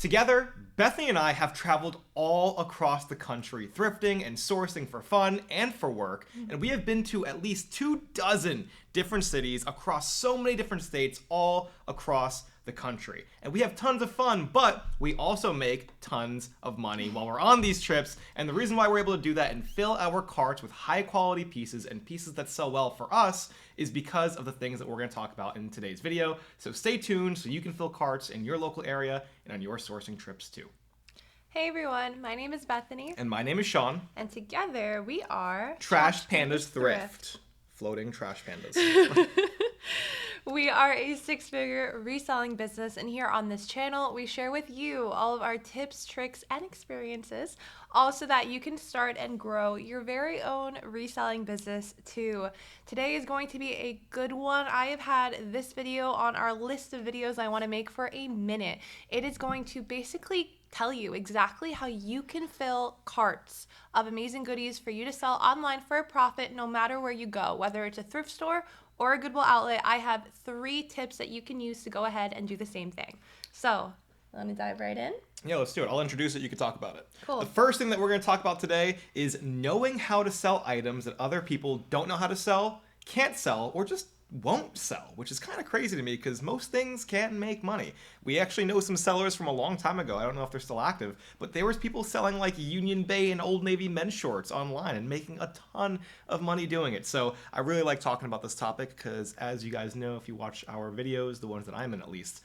Together, Bethany and I have traveled all across the country, thrifting and sourcing for fun and for work, and we have been to at least 24 different cities across so many different states all across the country. And we have tons of fun, but we also make tons of money while we're on these trips, and the reason why we're able to do that and fill our carts with high quality pieces and pieces that sell well for us is because of the things that we're going to talk about in today's video. So stay tuned so you can fill carts in your local area and on your sourcing trips too. Hey everyone, my name is Bethany. And my name is Sean. And together we are Trash Pandas Thrift. Floating trash pandas. We are a six-figure reselling business, and here on this channel we share with you all of our tips, tricks, and experiences, all so that you can start and grow your very own reselling business too. Today is going to be a good one. I have had this video on our list of videos I want to make for a minute. It is going to basically tell you exactly how you can fill carts of amazing goodies for you to sell online for a profit no matter where you go, whether it's a thrift store or a Goodwill outlet. I have 3 tips that you can use to go ahead and do the same thing. So, let me dive right in. Yeah, let's do it. I'll introduce it. You can talk about it. Cool. The first thing that we're going to talk about today is knowing how to sell items that other people don't know how to sell, can't sell, or just won't sell, which is kind of crazy to me because most things can make money. We actually know some sellers from a long time ago. I don't know if they're still active, but there was people selling like Union Bay and Old Navy men's shorts online and making a ton of money doing it. So I really like talking about this topic because, as you guys know, if you watch our videos, the ones that I'm in at least,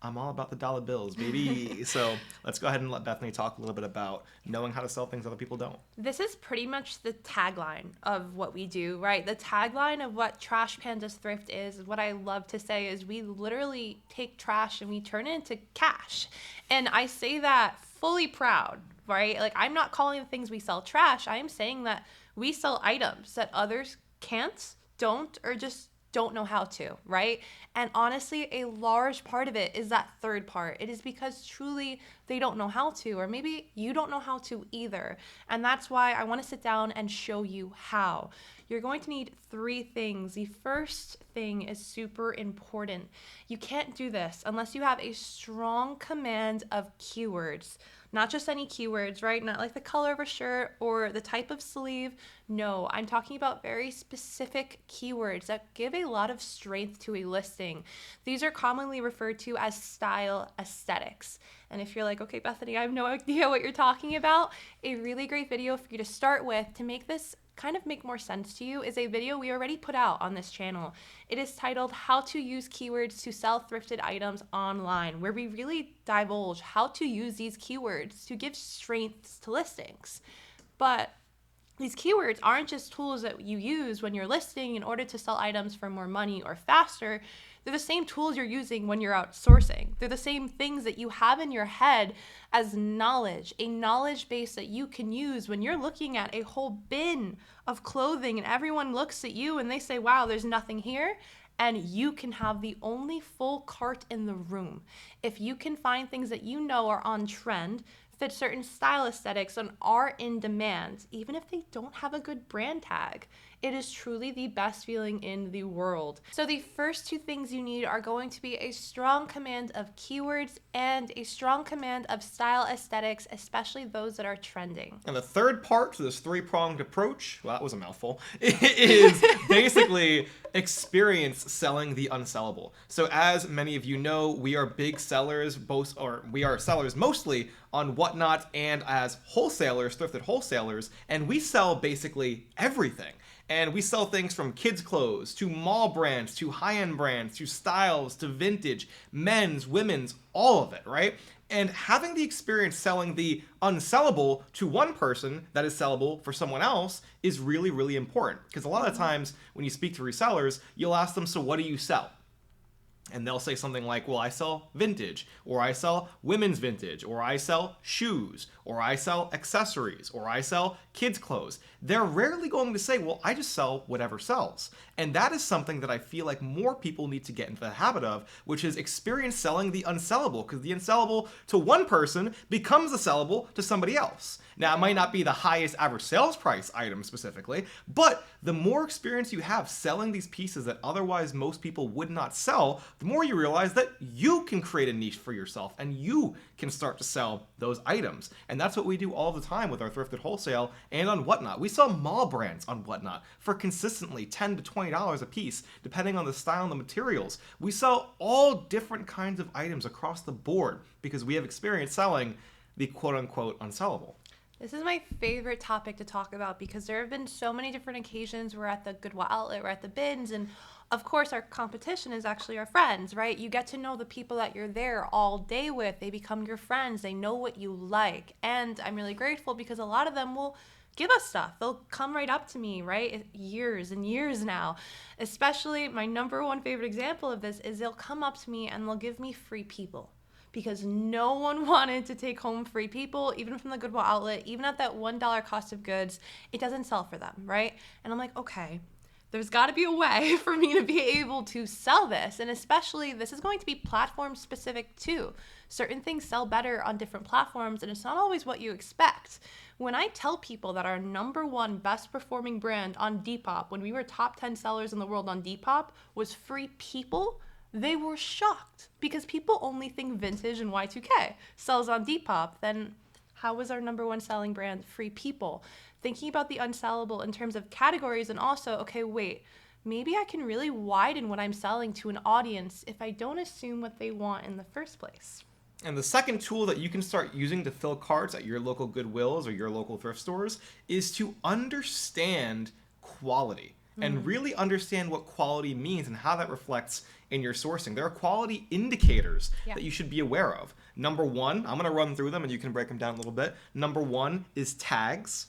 I'm all about the dollar bills, baby. So let's go ahead and let Bethany talk a little bit about knowing how to sell things other people don't. This is pretty much the tagline of what we do, right? The tagline of what Trash Pandas Thrift is, what I love to say is we literally take trash and we turn it into cash. And I say that fully proud, right? Like, I'm not calling the things we sell trash. I am saying that we sell items that others can't, don't, or just don't know how to, right? And honestly, a large part of it is that third part. It is because truly they don't know how to, or maybe you don't know how to either. And that's why I want to sit down and show you how. You're going to need 3 things. The first thing is super important. You can't do this unless you have a strong command of keywords. Not just any keywords, right? Not like the color of a shirt or the type of sleeve. No, I'm talking about very specific keywords that give a lot of strength to a listing. These are commonly referred to as style aesthetics. And if you're like, okay, Bethany, I have no idea what you're talking about, a really great video for you to start with to make this kind of make more sense to you is a video we already put out on this channel. It is titled How to Use Keywords to Sell Thrifted Items Online, where we really divulge how to use these keywords to give strengths to listings. But these keywords aren't just tools that you use when you're listing in order to sell items for more money or faster. They're the same tools you're using when you're outsourcing. They're the same things that you have in your head as knowledge, a knowledge base that you can use when you're looking at a whole bin of clothing and everyone looks at you and they say, wow, there's nothing here. And you can have the only full cart in the room. If you can find things that you know are on trend, fit certain style aesthetics, and are in demand, even if they don't have a good brand tag, it is truly the best feeling in the world. So the first 2 things you need are going to be a strong command of keywords and a strong command of style aesthetics, especially those that are trending. And the third part to this 3-pronged approach, well, that was a mouthful, is basically experience selling the unsellable. So as many of you know, we are big sellers, we are sellers mostly on Whatnot and as wholesalers, thrifted wholesalers, and we sell basically everything. And we sell things from kids' clothes, to mall brands, to high-end brands, to styles, to vintage, men's, women's, all of it, right? And having the experience selling the unsellable to one person that is sellable for someone else is really, really important. Because a lot of times when you speak to resellers, you'll ask them, so what do you sell? And they'll say something like, well, I sell vintage, or I sell women's vintage, or I sell shoes, or I sell accessories, or I sell kids' clothes. They're rarely going to say, well, I just sell whatever sells. And that is something that I feel like more people need to get into the habit of, which is experience selling the unsellable, because the unsellable to one person becomes the sellable to somebody else. Now, it might not be the highest average sales price item specifically, but the more experience you have selling these pieces that otherwise most people would not sell, the more you realize that you can create a niche for yourself and you can start to sell those items. And that's what we do all the time with our thrifted wholesale and on Whatnot. We sell mall brands on Whatnot for consistently $10 to $20 a piece, depending on the style and the materials. We sell all different kinds of items across the board because we have experience selling the quote-unquote unsellable. This is my favorite topic to talk about because there have been so many different occasions. We're at the Goodwill outlet, we're at the bins, and of course our competition is actually our friends, right? You get to know the people that you're there all day with. They become your friends. They know what you like. And I'm really grateful because a lot of them will give us stuff. They'll come right up to me, right? Years and years now. Especially my number one favorite example of this is they'll come up to me and they'll give me free people. Because no one wanted to take home free people, even from the Goodwill outlet, even at that $1 cost of goods, it doesn't sell for them, right? And I'm like, okay, there's got to be a way for me to be able to sell this. And especially, this is going to be platform specific too. Certain things sell better on different platforms, and it's not always what you expect. When I tell people that our number one best performing brand on Depop, when we were top 10 sellers in the world on Depop, was free people, they were shocked because people only think vintage and Y2K sells on Depop. Then how was our number one selling brand Free People? Thinking about the unsellable in terms of categories, and also, okay, wait, maybe I can really widen what I'm selling to an audience if I don't assume what they want in the first place. And the second tool that you can start using to fill carts at your local Goodwills or your local thrift stores is to understand quality. And really understand what quality means and how that reflects in your sourcing. There are quality indicators that you should be aware of. Number one, I'm going to run through them and you can break them down a little bit. Number one is tags.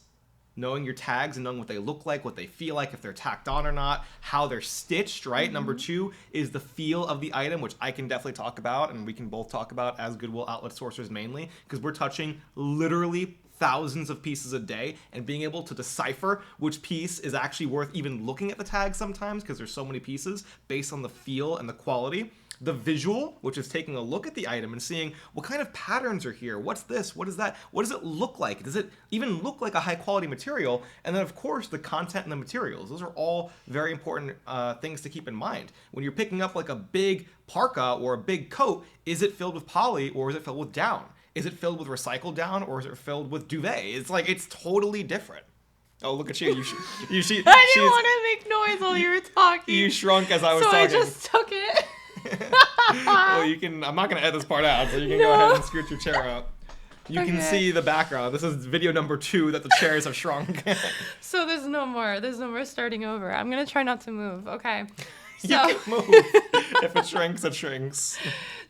Knowing your tags and knowing what they look like, what they feel like, if they're tacked on or not, how they're stitched, right? Number two is the feel of the item, which I can definitely talk about and we can both talk about as Goodwill outlet sourcers mainly, because we're touching literally thousands of pieces a day, and being able to decipher which piece is actually worth even looking at the tag sometimes because there's so many pieces based on the feel and the quality. The visual, which is taking a look at the item and seeing what kind of patterns are here. What's this? What is that? What does it look like? Does it even look like a high quality material? And then of course the content and the materials. Those are all very important things to keep in mind. When you're picking up like a big parka or a big coat, is it filled with poly or is it filled with down? Is it filled with recycled down or is it filled with duvet? It's totally different. Oh, look at you. I didn't want to make noise while you were talking. You shrunk as I was talking. So I just took it. Well, I'm not going to edit this part out, so you can go ahead and scoot your chair out. You can see the background. This is video number 2 that the chairs have shrunk. So there's no more starting over. I'm going to try not to move. Okay. So. You can move. If it shrinks, it shrinks.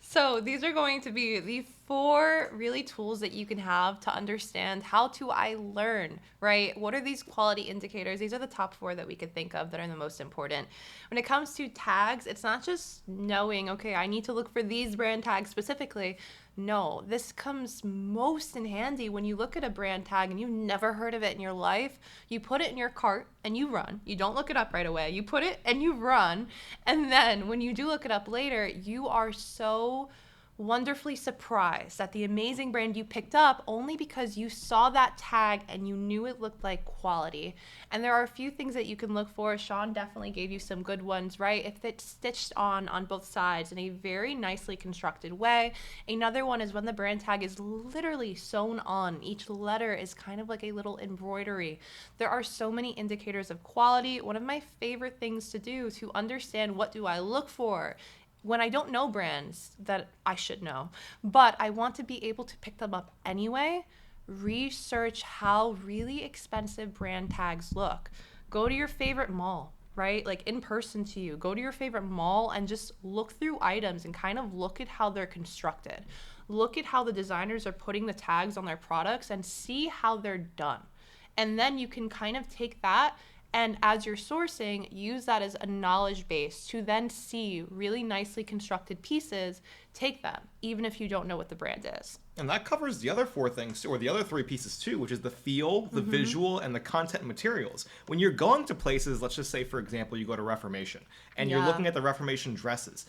So these are going to be the 4 really tools that you can have to understand how do I learn, right? What are these quality indicators? These are the top 4 that we could think of that are the most important. When it comes to tags, it's not just knowing, okay, I need to look for these brand tags specifically. No, this comes most in handy when you look at a brand tag and you've never heard of it in your life. You put it in your cart and you run. You don't look it up right away. You put it and you run. And then when you do look it up later, you are so wonderfully surprised at the amazing brand you picked up only because you saw that tag and you knew it looked like quality. And there are a few things that you can look for. Sean definitely gave you some good ones, right? If it's stitched on both sides in a very nicely constructed way. Another one is when the brand tag is literally sewn on. Each letter is kind of like a little embroidery. There are so many indicators of quality. One of my favorite things to do to understand what do I look for when I don't know brands that I should know, but I want to be able to pick them up anyway, research how really expensive brand tags look. Go to your favorite mall, right? Like in person to you. Go to your favorite mall and just look through items and kind of look at how they're constructed. Look at how the designers are putting the tags on their products and see how they're done. And then you can kind of take that and as you're sourcing, use that as a knowledge base to then see really nicely constructed pieces, take them, even if you don't know what the brand is. And that covers the other 4 things, or the other 3 pieces too, which is the feel, the visual, and the content and materials. When you're going to places, let's just say, for example, you go to Reformation, and you're looking at the Reformation dresses.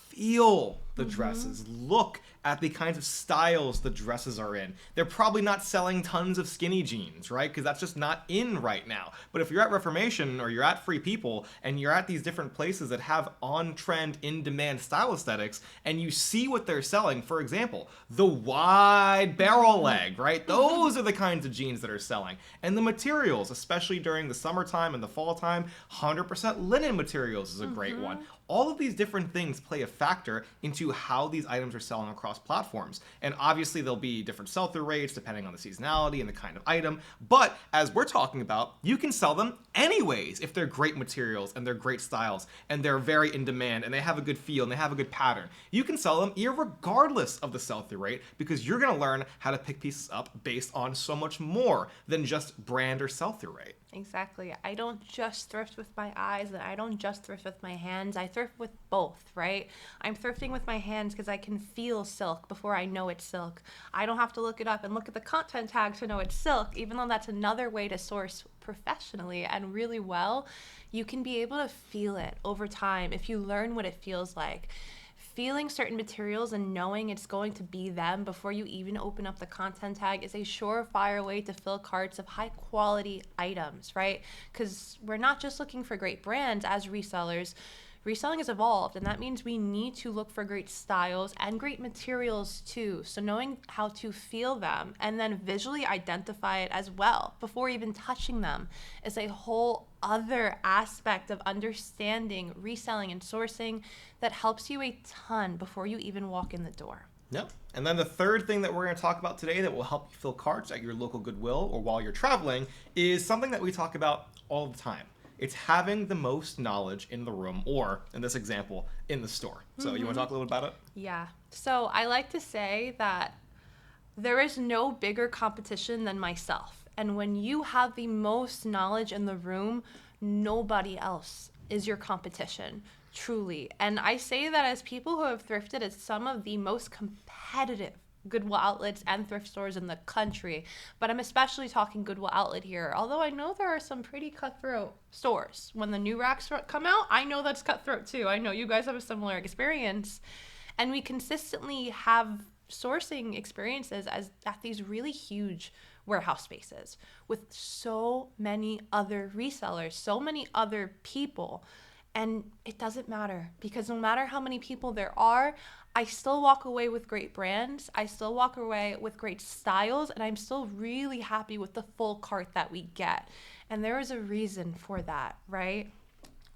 Feel the dresses. Look at the kinds of styles the dresses are in. They're probably not selling tons of skinny jeans, right? Because that's just not in right now. But if you're at Reformation or you're at Free People and you're at these different places that have on-trend, in-demand style aesthetics, and you see what they're selling, for example, the wide barrel leg, right? Those are the kinds of jeans that are selling. And the materials, especially during the summertime and the fall time, 100% linen materials is a great one. All of these different things play a factor into how these items are selling across platforms. And obviously there'll be different sell-through rates depending on the seasonality and the kind of item. But as we're talking about, you can sell them anyways if they're great materials and they're great styles and they're very in demand and they have a good feel and they have a good pattern. You can sell them irregardless of the sell-through rate because you're going to learn how to pick pieces up based on so much more than just brand or sell-through rate. Exactly. I don't just thrift with my eyes and I don't just thrift with my hands. I thrift with both, right? I'm thrifting with my hands because I can feel silk before I know it's silk. I don't have to look it up and look at the content tag to know it's silk, even though that's another way to source professionally and really well. You can be able to feel it over time if you learn what it feels like. Feeling certain materials and knowing it's going to be them before you even open up the content tag is a surefire way to fill carts of high quality items, right? Because we're not just looking for great brands as resellers. Reselling has evolved, and that means we need to look for great styles and great materials too. So knowing how to feel them and then visually identify it as well before even touching them is a whole other aspect of understanding reselling and sourcing that helps you a ton before you even walk in the door. Yep. And then the third thing that we're going to talk about today that will help you fill carts at your local Goodwill or while you're traveling is something that we talk about all the time. It's having the most knowledge in the room, or in this example, in the store. So you want to talk a little bit about it? Yeah. So I like to say that there is no bigger competition than myself. And when you have the most knowledge in the room, nobody else is your competition, truly. And I say that as people who have thrifted at some of the most competitive Goodwill outlets and thrift stores in the country, but I'm especially talking Goodwill outlet here, although I know there are some pretty cutthroat stores. When the new racks come out, I know that's cutthroat too. I know you guys have a similar experience, and we consistently have sourcing experiences at these really huge warehouse spaces with so many other resellers, so many other people. And it doesn't matter, because no matter how many people there are, I still walk away with great brands. I still walk away with great styles, and I'm still really happy with the full cart that we get. And there is a reason for that, right?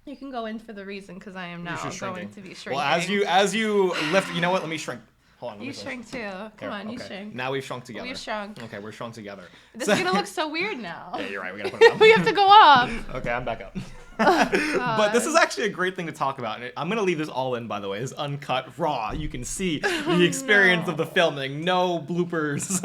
You can go in for the reason, because I am now going to be shrinking. Well, as you lift, you know what? Let me shrink. Hold on. You shrink too. Come on, you shrink. Now we've shrunk together. We've shrunk. Okay, we're shrunk together. This is gonna look so weird now. Yeah, you're right. We gotta put it up. We have to go up. Okay, I'm back up. But this is actually a great thing to talk about. And I'm going to leave this all in, by the way. It's uncut, raw. You can see the experience of the filming. No bloopers.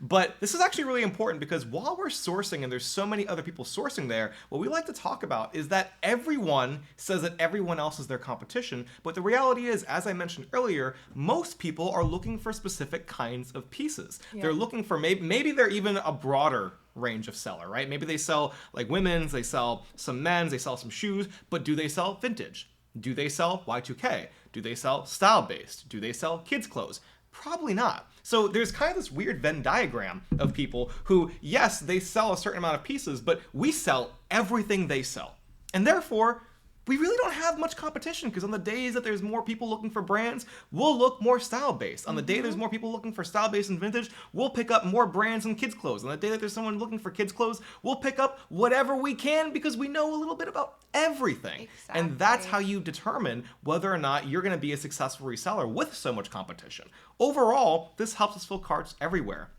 But this is actually really important because while we're sourcing and there's so many other people sourcing there, what we like to talk about is that everyone says that everyone else is their competition. But the reality is, as I mentioned earlier, most people are looking for specific kinds of pieces. Yeah. They're looking for maybe they're even a broader range of seller, right? Maybe they sell like women's, they sell some men's, they sell some shoes, but do they sell vintage? Do they sell Y2K? Do they sell style-based? Do they sell kids' clothes? Probably not. So there's kind of this weird Venn diagram of people who, yes, they sell a certain amount of pieces, but we sell everything they sell. And therefore, we really don't have much competition, because on the days that there's more people looking for brands, we'll look more style-based. On the day there's more people looking for style-based and vintage, we'll pick up more brands and kids' clothes. On the day that there's someone looking for kids' clothes, we'll pick up whatever we can because we know a little bit about everything. Exactly. And that's how you determine whether or not you're going to be a successful reseller with so much competition. Overall, this helps us fill carts everywhere.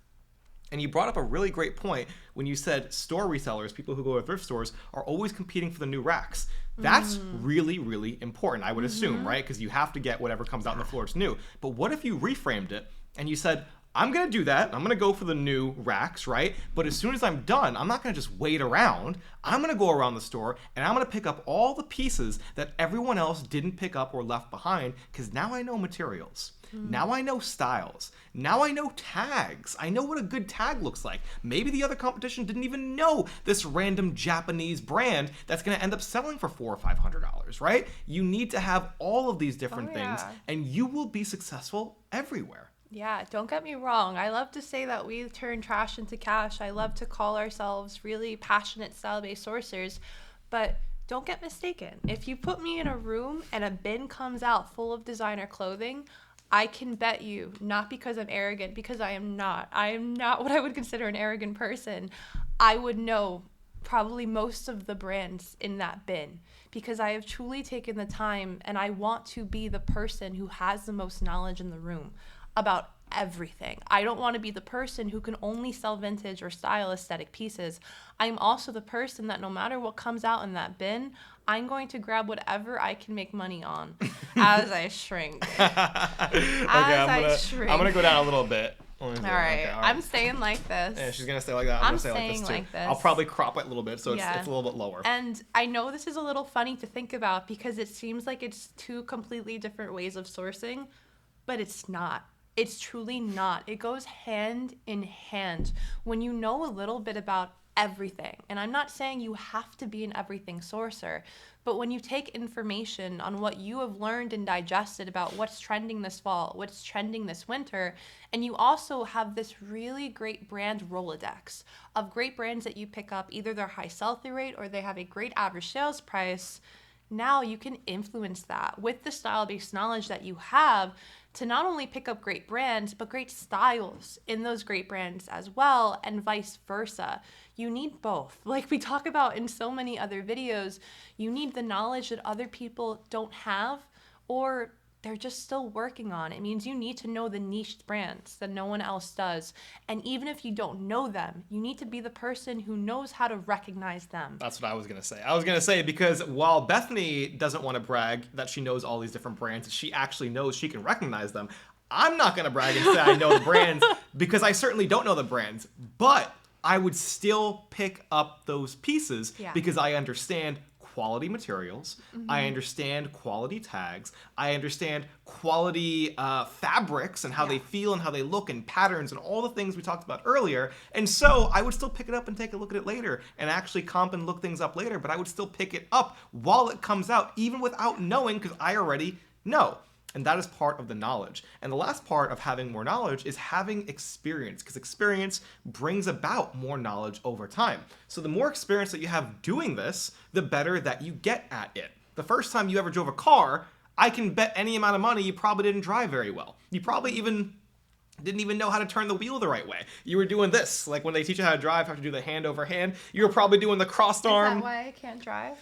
And you brought up a really great point when you said store resellers, people who go to thrift stores, are always competing for the new racks. That's really, really important, I would assume, right? Because you have to get whatever comes out on the floor is new. But what if you reframed it and you said, I'm going to do that. I'm going to go for the new racks, right? But as soon as I'm done, I'm not going to just wait around. I'm going to go around the store and I'm going to pick up all the pieces that everyone else didn't pick up or left behind, because now I know materials. Now I know styles. Now I know tags. I know what a good tag looks like. Maybe the other competition didn't even know this random Japanese brand that's going to end up selling for $400 or $500, right? You need to have all of these different things, and you will be successful everywhere. Yeah, don't get me wrong. I love to say that we turn trash into cash. I love to call ourselves really passionate style-based sourcers, but don't get mistaken. If you put me in a room and a bin comes out full of designer clothing, I can bet you, not because I'm arrogant, because I am not. I am not what I would consider an arrogant person. I would know probably most of the brands in that bin because I have truly taken the time, and I want to be the person who has the most knowledge in the room about everything. I don't want to be the person who can only sell vintage or style aesthetic pieces. I'm also the person that no matter what comes out in that bin, I'm going to grab whatever I can make money on as I shrink. I'm gonna go down a little bit. All right. I'm staying like this. Yeah, she's gonna stay like that. I'm gonna stay like this too. Like this. I'll probably crop it a little bit so it's a little bit lower. And I know this is a little funny to think about because it seems like it's two completely different ways of sourcing, but it's not. It's truly not. It goes hand in hand when you know a little bit about everything. And I'm not saying you have to be an everything sourcer, but when you take information on what you have learned and digested about what's trending this fall, what's trending this winter, and you also have this really great brand Rolodex of great brands that you pick up, either their high sell-through rate or they have a great average sales price, now you can influence that with the style-based knowledge that you have to not only pick up great brands, but great styles in those great brands as well, and vice versa. You need both. Like we talk about in so many other videos, you need the knowledge that other people don't have or they're just still working on. It means you need to know the niche brands that no one else does. And even if you don't know them, you need to be the person who knows how to recognize them. That's what I was going to say. I was going to say, because while Bethany doesn't want to brag that she knows all these different brands, she actually knows she can recognize them. I'm not going to brag and say I know the brands because I certainly don't know the brands, but I would still pick up those pieces because I understand quality materials, I understand quality tags, I understand quality fabrics and how they feel and how they look and patterns and all the things we talked about earlier. And so I would still pick it up and take a look at it later and actually comp and look things up later, but I would still pick it up while it comes out, even without knowing, because I already know. And that is part of the knowledge. And the last part of having more knowledge is having experience, because experience brings about more knowledge over time. So the more experience that you have doing this, the better that you get at it. The first time you ever drove a car, I can bet any amount of money you probably didn't drive very well. You probably didn't even know how to turn the wheel the right way. You were doing this, like when they teach you how to drive, how to do the hand over hand. You were probably doing the crossed arm. Is that why I can't drive?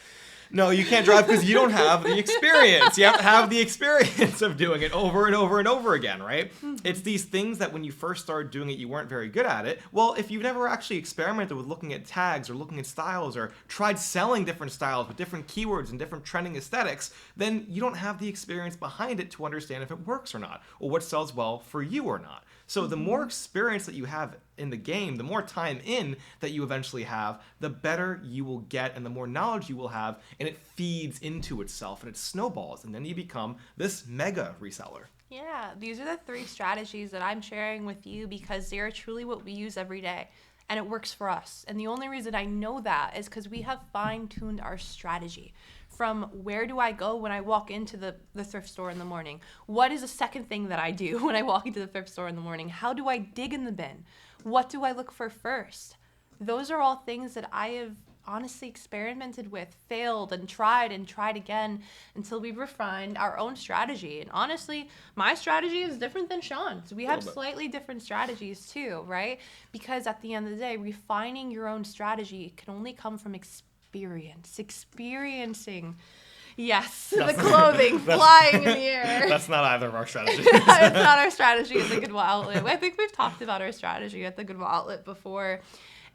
No, you can't drive because you don't have the experience. You have to have the experience of doing it over and over and over again, right? It's these things that when you first started doing it, you weren't very good at it. Well, if you've never actually experimented with looking at tags or looking at styles or tried selling different styles with different keywords and different trending aesthetics, then you don't have the experience behind it to understand if it works or not, or what sells well for you or not. So the more experience that you have in the game, the more time in that you eventually have, the better you will get and the more knowledge you will have, and it feeds into itself and it snowballs, and then you become this mega reseller. Yeah, these are the 3 strategies that I'm sharing with you because they are truly what we use every day. And it works for us. And the only reason I know that is because we have fine-tuned our strategy. From where do I go when I walk into the thrift store in the morning? What is the second thing that I do when I walk into the thrift store in the morning? How do I dig in the bin? What do I look for first? Those are all things that I have honestly experimented with, failed and tried again until we refined our own strategy. And honestly, my strategy is different than Sean's. We have slightly different strategies too, right? Because at the end of the day, refining your own strategy can only come from experiencing. Yes, the clothing flying in the air. That's not either of our strategies. It's not our strategy at the Goodwill Outlet. I think we've talked about our strategy at the Goodwill Outlet before.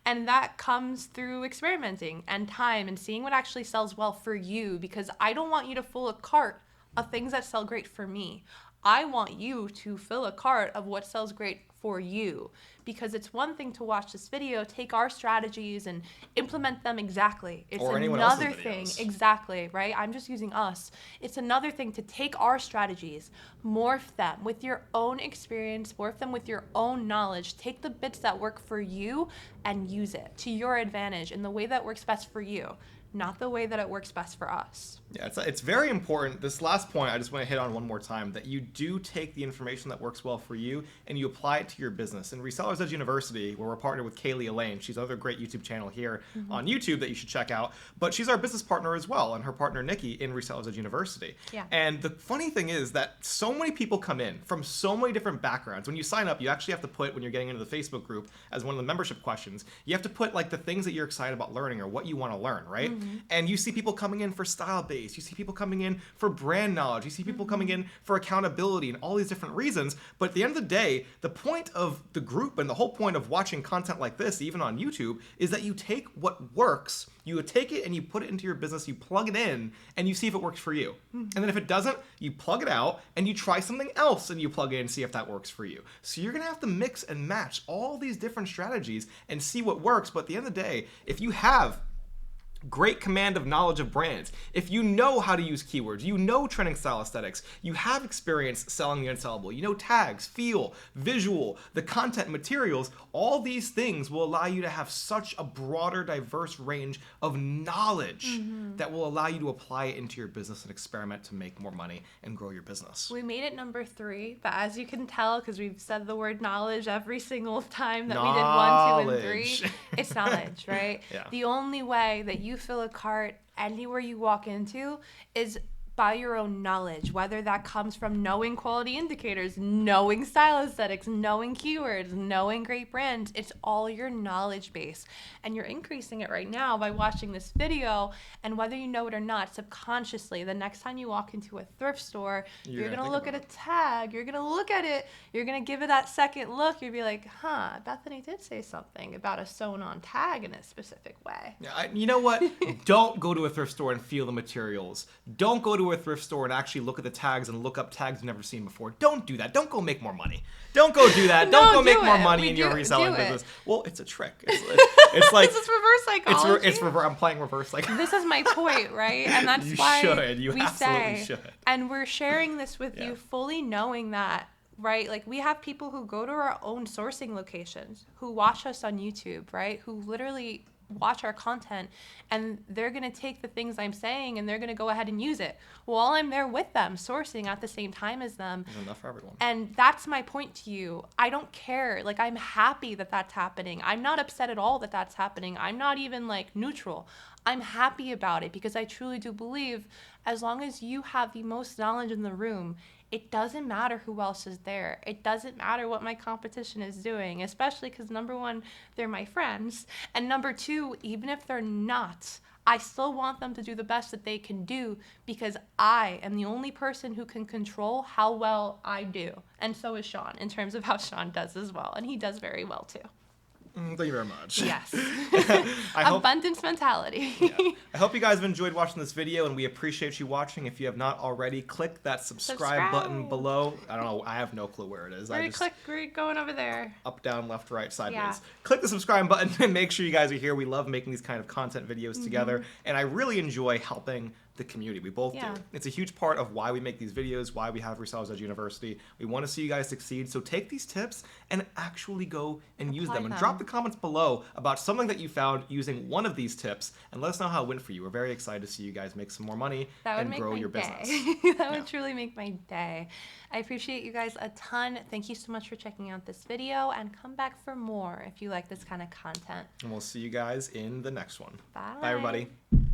And that comes through experimenting and time and seeing what actually sells well for you, because I don't want you to fill a cart of things that sell great for me. I want you to fill a cart of what sells great for you, because it's one thing to watch this video, take our strategies and implement them exactly. It's Or anyone else's another thing, videos. exactly, right? I'm just using us. It's another thing to take our strategies, morph them with your own experience, morph them with your own knowledge, take the bits that work for you and use it to your advantage in the way that works best for you, not the way that it works best for us. Yeah, it's very important. This last point, I just want to hit on one more time, that you do take the information that works well for you and you apply it to your business. In Resellers Edge University, where we're partnered with Elaine, she's another great YouTube channel here on YouTube that you should check out, but she's our business partner as well, and her partner Nikki in Resellers Edge University. Yeah. And the funny thing is that so many people come in from so many different backgrounds. When you sign up, you actually have to put, when you're getting into the Facebook group, as one of the membership questions, you have to put like the things that you're excited about learning or what you want to learn, right? And you see people coming in for style base, you see people coming in for brand knowledge, you see people coming in for accountability and all these different reasons. But at the end of the day, the point of the group and the whole point of watching content like this, even on YouTube, is that you take what works, you take it and you put it into your business, you plug it in, and you see if it works for you. And then if it doesn't, you plug it out and you try something else and you plug it in and see if that works for you. So you're gonna have to mix and match all these different strategies and see what works. But at the end of the day, if you have great command of knowledge of brands, if you know how to use keywords, you know trending style aesthetics, you have experience selling the unsellable, you know tags, feel, visual, the content, materials, all these things will allow you to have such a broader, diverse range of knowledge that will allow you to apply it into your business and experiment to make more money and grow your business. We made it number 3, but as you can tell, because we've said the word knowledge every single time that we did 1, 2, and 3, it's knowledge, right? Yeah. The only way that you fill a cart anywhere you walk into is by your own knowledge, whether that comes from knowing quality indicators, knowing style aesthetics, knowing keywords, knowing great brands. It's all your knowledge base. And you're increasing it right now by watching this video. And whether you know it or not, subconsciously, the next time you walk into a thrift store, you're going to look at a tag, you're going to look at it, you're going to give it that second look. You'll be like, huh, Bethany did say something about a sewn on tag in a specific way. Yeah, you know what? Don't go to a thrift store and feel the materials. Don't go to a thrift store and actually look at the tags and look up tags you've never seen before. Don't do that. Don't go make more money. Don't go do that. Don't go make more money in your reselling business. Well, it's a trick. It's like this is reverse psychology. I'm playing reverse psychology. This is my point, right? And that's why you absolutely should. And we're sharing this with you fully knowing that, right? Like, we have people who go to our own sourcing locations, who watch us on YouTube, right? Who literally watch our content, and they're going to take the things I'm saying and they're going to go ahead and use it while I'm there with them, sourcing at the same time as them. There's enough for everyone. And that's my point to you. I don't care. Like, I'm happy that that's happening. I'm not upset at all that that's happening. I'm not even like neutral. I'm happy about it because I truly do believe as long as you have the most knowledge in the room, it doesn't matter who else is there. It doesn't matter what my competition is doing, especially because, number 1, they're my friends. And number 2, even if they're not, I still want them to do the best that they can do because I am the only person who can control how well I do. And so is Sean, in terms of how Sean does as well. And he does very well too. Thank you very much. Yes. Abundance mentality. I hope you guys have enjoyed watching this video, and we appreciate you watching. If you have not already, click that subscribe button below. I don't know. I have no clue where it is. We're going over there. Up, down, left, right, sideways. Click the subscribe button and make sure you guys are here. We love making these kind of content videos together, and I really enjoy helping the community. We both do. It's a huge part of why we make these videos, why we have Resellers Edge University. We want to see you guys succeed. So take these tips and actually go and use them. And drop the comments below about something that you found using one of these tips and let us know how it went for you. We're very excited to see you guys make some more money and grow your business. That would truly make my day. I appreciate you guys a ton. Thank you so much for checking out this video, and come back for more if you like this kind of content. And we'll see you guys in the next one. Bye. Bye, everybody.